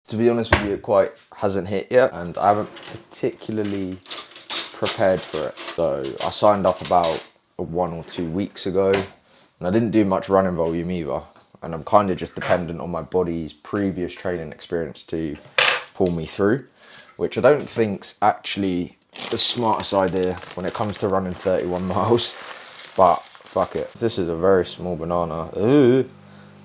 To be honest with you, it quite hasn't hit yet, and I haven't particularly prepared for it. So I signed up about 1 or 2 weeks ago, and I didn't do much running volume either. And I'm kind of just dependent on my body's previous training experience to pull me through, which I don't think's actually the smartest idea when it comes to running 31 miles. But fuck it. This is a very small banana. Ooh,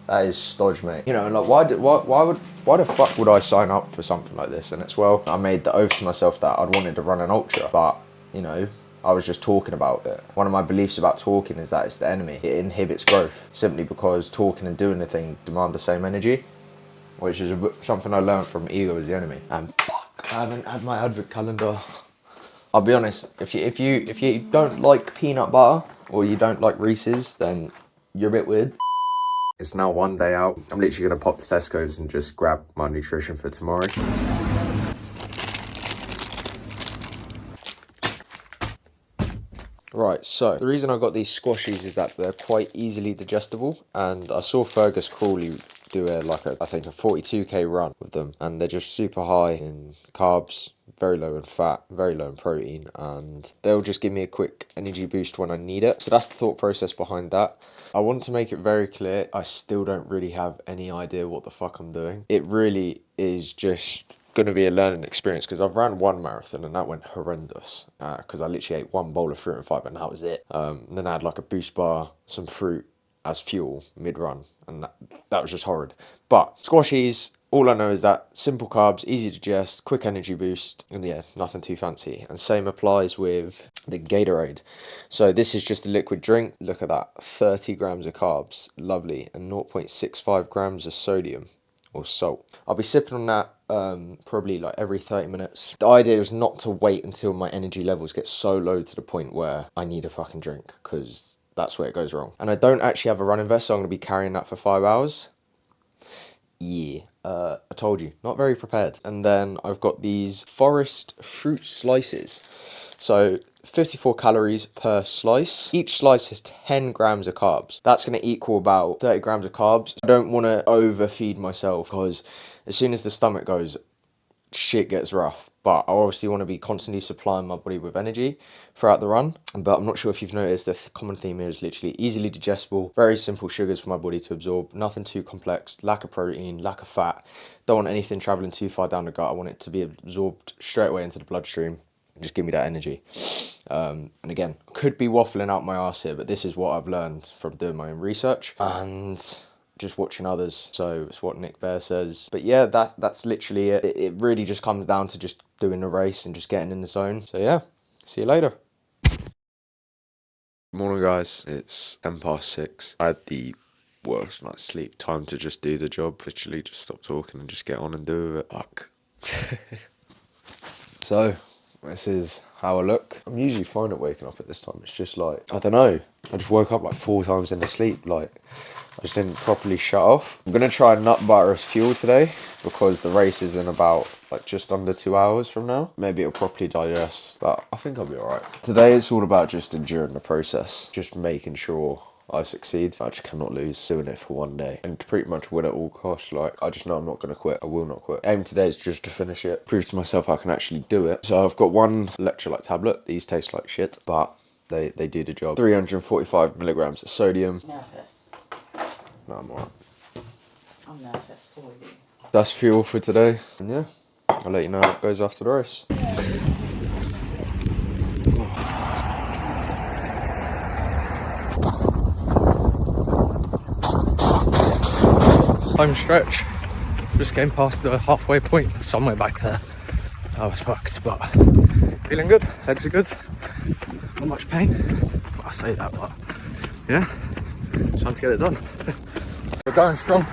that is stodge, mate. You know, like why the fuck would I sign up for something like this? And it's, well, I made the oath to myself that I'd wanted to run an ultra, but you know, I was just talking about it. One of my beliefs about talking is that it's the enemy. It inhibits growth, simply because talking and doing the thing demand the same energy, which is something I learned from Ego is the enemy. And fuck, I haven't had my advent calendar. I'll be honest, if you don't like peanut butter or you don't like Reese's, then you're a bit weird. It's now 1 day out. I'm literally gonna pop to Tesco's and just grab my nutrition for tomorrow. Right, so the reason I got these squashies is that they're quite easily digestible, and I saw Fergus Crawley do I think a 42k run with them, and they're just super high in carbs, very low in fat, very low in protein, and they'll just give me a quick energy boost when I need it. So that's the thought process behind that. I want to make it very clear, I still don't really have any idea what the fuck I'm doing. It really is just going to be a learning experience, because I've ran one marathon and that went horrendous, because I literally ate one bowl of fruit and fibre and that was it. And then I had like a boost bar, some fruit as fuel mid-run, and that was just horrid. But squashies, all I know is that simple carbs, easy to digest, quick energy boost, and yeah, nothing too fancy. And same applies with the Gatorade. So this is just a liquid drink. Look at that, 30 grams of carbs, lovely, and 0.65 grams of sodium or salt. I'll be sipping on that probably like every 30 minutes. The idea is not to wait until my energy levels get so low to the point where I need a fucking drink, because that's where it goes wrong. And I don't actually have a running vest, so I'm going to be carrying that for 5 hours. Yeah, I told you, not very prepared. And then I've got these Forest fruit slices. So 54 calories per slice. Each slice has 10 grams of carbs. That's going to equal about 30 grams of carbs. I don't want to overfeed myself, because as soon as the stomach goes, shit gets rough. But I obviously want to be constantly supplying my body with energy throughout the run. But I'm not sure if you've noticed, the common theme here is literally easily digestible, very simple sugars for my body to absorb, nothing too complex, lack of protein, lack of fat. Don't want anything traveling too far down the gut. I want it to be absorbed straight away into the bloodstream. Just give me that energy. And again, could be waffling out my arse here, but this is what I've learned from doing my own research and just watching others. So it's what Nick Bear says. But yeah, that's literally it. It really just comes down to just doing the race and just getting in the zone. So yeah, see you later. Morning guys, it's 6:10. I had the worst night's sleep. Time to just do the job. Literally just stop talking and just get on and do it. Fuck. So this is how I look. I'm usually fine at waking up at this time. It's just like, I don't know. I just woke up like 4 times in the sleep. Like, I just didn't properly shut off. I'm going to try nut butter as fuel today, because the race is in about like just under 2 hours from now. Maybe it'll properly digest, but I think I'll be alright. Today it's all about just enduring the process. Just making sure I succeed. I just cannot lose, doing it for 1 day and pretty much win at all costs. Like, I just know I'm not going to quit. I will not quit. Aim today is just to finish it, prove to myself I can actually do it. So I've got one electrolyte tablet. These taste like shit, but they do the job. 345 milligrams of sodium. Nervous. No, I'm alright. I'm nervous for you. That's fuel for today. And yeah, I'll let you know how it goes after the race. Home stretch, just getting past the halfway point, somewhere back there. I was fucked, but feeling good, legs are good, not much pain. I say that, but yeah, time to get it done. We're going strong,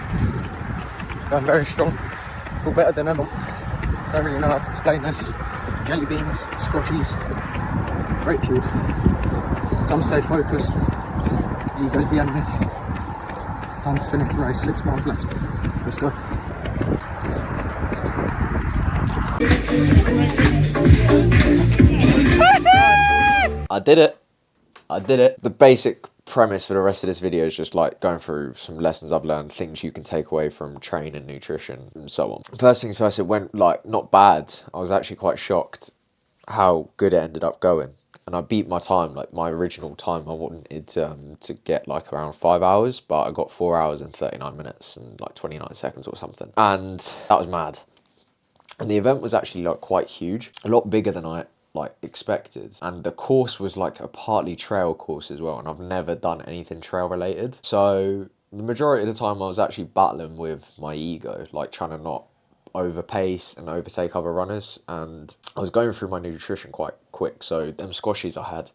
going very strong, feel better than ever. Don't really know how to explain this. Jelly beans, squashies, great fuel. Come stay focused, ego's the enemy. Time to finish the race, 6 miles left. Let's go. I did it. The basic premise for the rest of this video is just like going through some lessons I've learned, things you can take away from training, nutrition, and so on. First things first, it went like not bad. I was actually quite shocked how good it ended up going. And I beat my time, like my original time. I wanted to get like around 5 hours, but I got 4 hours and 39 minutes and like 29 seconds or something. And that was mad. And the event was actually like quite huge, a lot bigger than I like expected. And the course was like a partly trail course as well. And I've never done anything trail related. So the majority of the time I was actually battling with my ego, like trying to not overpace and overtake other runners, and I was going through my nutrition quite quick. So them squashies I had,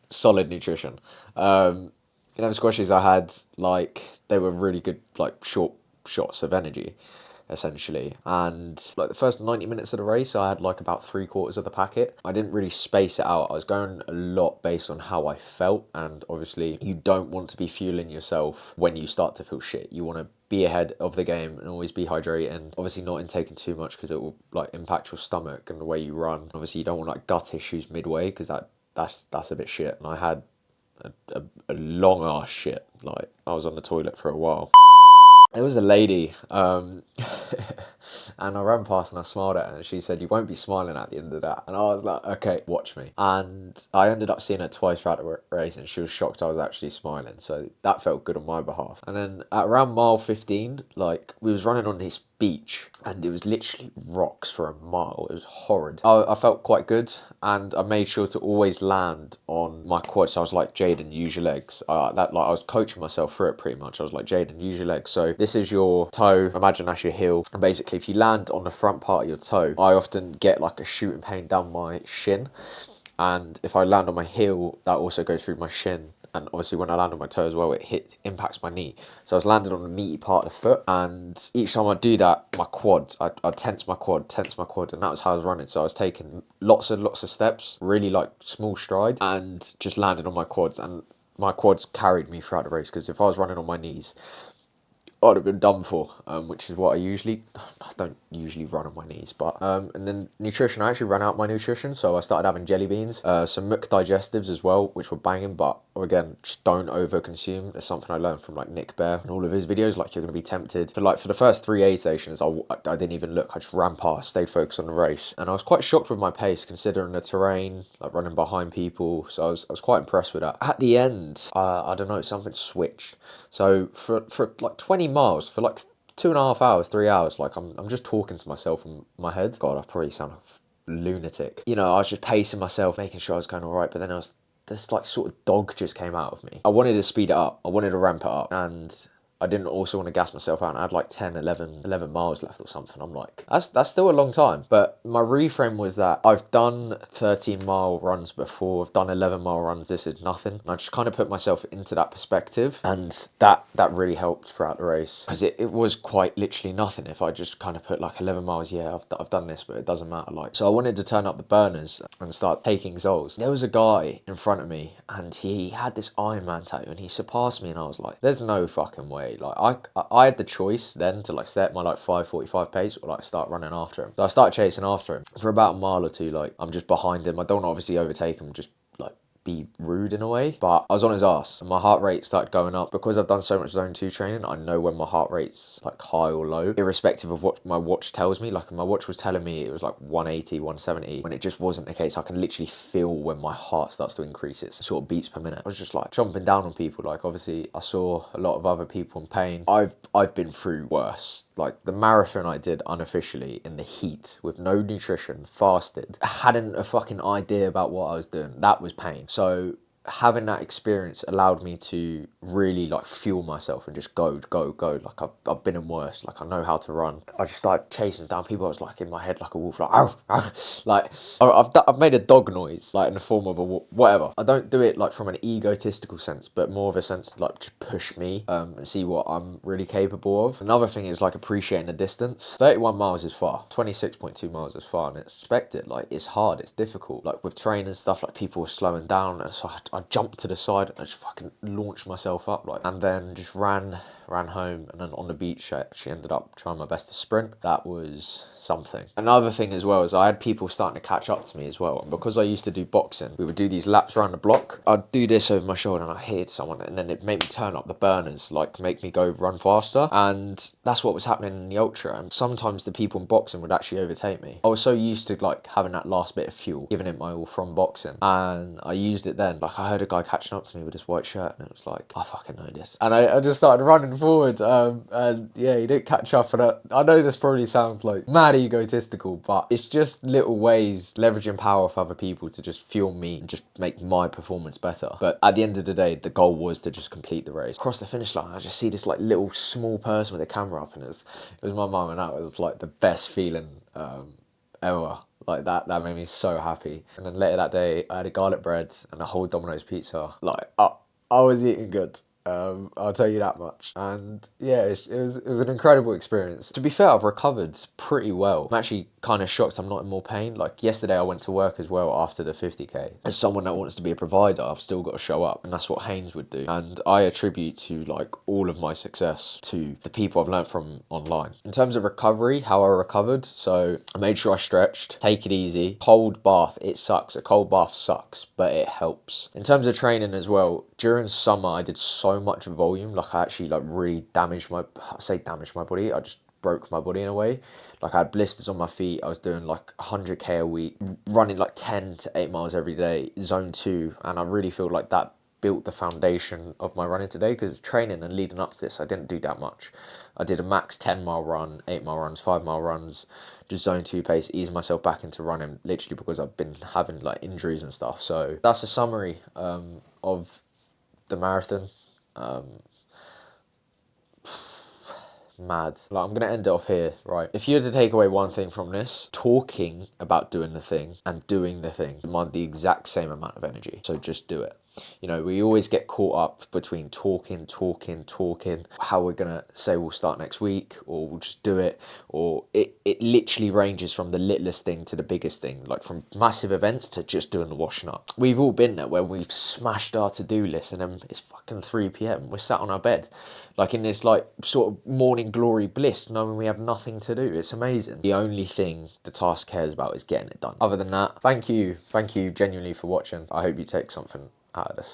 solid nutrition. Them squashies I had, like they were really good, like short shots of energy essentially. And like the first 90 minutes of the race I had like about 3/4 of the packet. I didn't really space it out. I was going a lot based on how I felt, and obviously you don't want to be fueling yourself when you start to feel shit. You want to be ahead of the game and always be hydrating. Obviously not intaking too much because it will like impact your stomach and the way you run. Obviously you don't want like gut issues midway because that's a bit shit. And I had a long ass shit. Like I was on the toilet for a while. There was a lady, and I ran past and I smiled at her and she said, "You won't be smiling at the end of that." And I was like, okay, watch me. And I ended up seeing her twice throughout the race and she was shocked I was actually smiling. So that felt good on my behalf. And then at around mile 15, like we was running on this beach and it was literally rocks for a mile. It was horrid. I felt quite good and I made sure to always land on my quad. So I was like, Jaden, use your legs. I was coaching myself through it pretty much. I was like, Jaden, use your legs. So this is your toe. Imagine that's your heel. And basically if you land on the front part of your toe, I often get like a shooting pain down my shin. And if I land on my heel, that also goes through my shin. And obviously when I land on my toe as well, it impacts my knee. So I was landing on the meaty part of the foot. And each time I do that, my quads, I'd tense my quad. And that was how I was running. So I was taking lots and lots of steps, really like small strides, and just landing on my quads. And my quads carried me throughout the race, because if I was running on my knees, I'd have been done for, which is what I don't usually run on my knees, but, and then nutrition, I actually ran out my nutrition, so I started having jelly beans, some Mook digestives as well, which were banging, but again, just don't over consume. It's something I learned from like Nick Bear and all of his videos, like you're going to be tempted. For the first 3 aid stations, I didn't even look, I just ran past, stayed focused on the race, and I was quite shocked with my pace, considering the terrain, like running behind people, so I was quite impressed with that. At the end, I don't know, something switched. So for like 20 miles, for like 2.5 hours, 3 hours, like I'm just talking to myself in my head. God, I probably sound like a lunatic. You know, I was just pacing myself, making sure I was going all right, but then this like sort of dog just came out of me. I wanted to speed it up. I wanted to ramp it up, and I didn't also want to gas myself out. And I had like 10, 11 miles left or something. I'm like, that's still a long time. But my reframe was that I've done 13-mile runs before. I've done 11-mile runs. This is nothing. And I just kind of put myself into that perspective. And that really helped throughout the race. Because it was quite literally nothing. If I just kind of put like 11 miles, yeah, I've done this, but it doesn't matter. Like, so I wanted to turn up the burners and start taking Zols. There was a guy in front of me and he had this Iron Man tattoo and he surpassed me, and I was like, there's no fucking way. Like I had the choice then to like stay at my like 5:45 pace or like start running after him. So I started chasing after him for about a mile or two. Like I'm just behind him. I don't obviously overtake him, just like be rude in a way, but I was on his ass and my heart rate started going up. Because I've done so much zone 2 training, I know when my heart rate's like high or low, irrespective of what my watch tells me. Like my watch was telling me it was like 180, 170, when it just wasn't the case. I can literally feel when my heart starts to increase, it's sort of beats per minute. I was just like jumping down on people. Like obviously I saw a lot of other people in pain. I've been through worse. Like the marathon I did unofficially in the heat with no nutrition, fasted, hadn't a fucking idea about what I was doing. That was pain. So having that experience allowed me to really like fuel myself and just go. Like I've been in worse. Like I know how to run. I just started chasing down people. I was like in my head like a wolf, like ow, ow. Like I've made a dog noise, like in the form of a whatever. I don't do it like from an egotistical sense, but more of a sense to like just push me and see what I'm really capable of. Another thing is like appreciating the distance. 31 miles is far. 26.2 miles is far, and expected. Like it's hard. It's difficult. Like with training and stuff, like people were slowing down, and so I jumped to the side and I just fucking launched myself up, like, and then just ran ran home, and then on the beach I actually ended up trying my best to sprint. That was something. Another thing as well is I had people starting to catch up to me as well, and because I used to do boxing, we would do these laps around the block. I'd do this over my shoulder and I'd hit someone, and then it'd make me turn up the burners, like make me go run faster, and that's what was happening in the ultra. And sometimes the people in boxing would actually overtake me. I was so used to like having that last bit of fuel, giving it my all from boxing, and I used it then. Like I heard a guy catching up to me with his white shirt, and it was like, I fucking know this, and I just started running forward, and yeah, he didn't catch up. And I know this probably sounds like mad egotistical, but it's just little ways, leveraging power of other people to just fuel me and just make my performance better. But at the end of the day, the goal was to just complete the race. Across the finish line, I just see this like little small person with a camera up, and it was my mum, and that was like the best feeling ever. Like that made me so happy. And then later that day, I had a garlic bread and a whole Domino's pizza. Like I was eating good. I'll tell you that much. And yeah, it was an incredible experience. To be fair, I've recovered pretty well. I'm actually kind of shocked I'm not in more pain. Like yesterday I went to work as well after the 50k. As someone that wants to be a provider, I've still got to show up, and that's what Haynes would do. And I attribute to like all of my success to the people I've learned from online. In terms of recovery, how I recovered, so I made sure I stretched, take it easy. Cold bath, it sucks. A cold bath sucks, but it helps. In terms of training as well, during summer I did so much volume. Like I actually like really damaged my body. I just broke my body in a way. Like I had blisters on my feet. I was doing like 100k a week, running like 10 to 8 miles every day, zone 2, and I really feel like that built the foundation of my running today, because training and leading up to this I didn't do that much. I did a max 10-mile run, 8-mile runs, 5-mile runs, just zone 2 pace, ease myself back into running, literally because I've been having like injuries and stuff. So that's a summary of the marathon. Mad. Like, I'm gonna end it off here, right? If you had to take away one thing from this, talking about doing the thing and doing the thing demand the exact same amount of energy. So just do it. You know, we always get caught up between talking, how we're gonna say we'll start next week, or we'll just do it, or it literally ranges from the littlest thing to the biggest thing, like from massive events to just doing the washing up. We've all been there where we've smashed our to-do list and then it's fucking 3 p.m. We're sat on our bed, like in this like sort of morning glory bliss, knowing we have nothing to do. It's amazing. The only thing the task cares about is getting it done. Other than that, thank you genuinely for watching. I hope you take something out of this.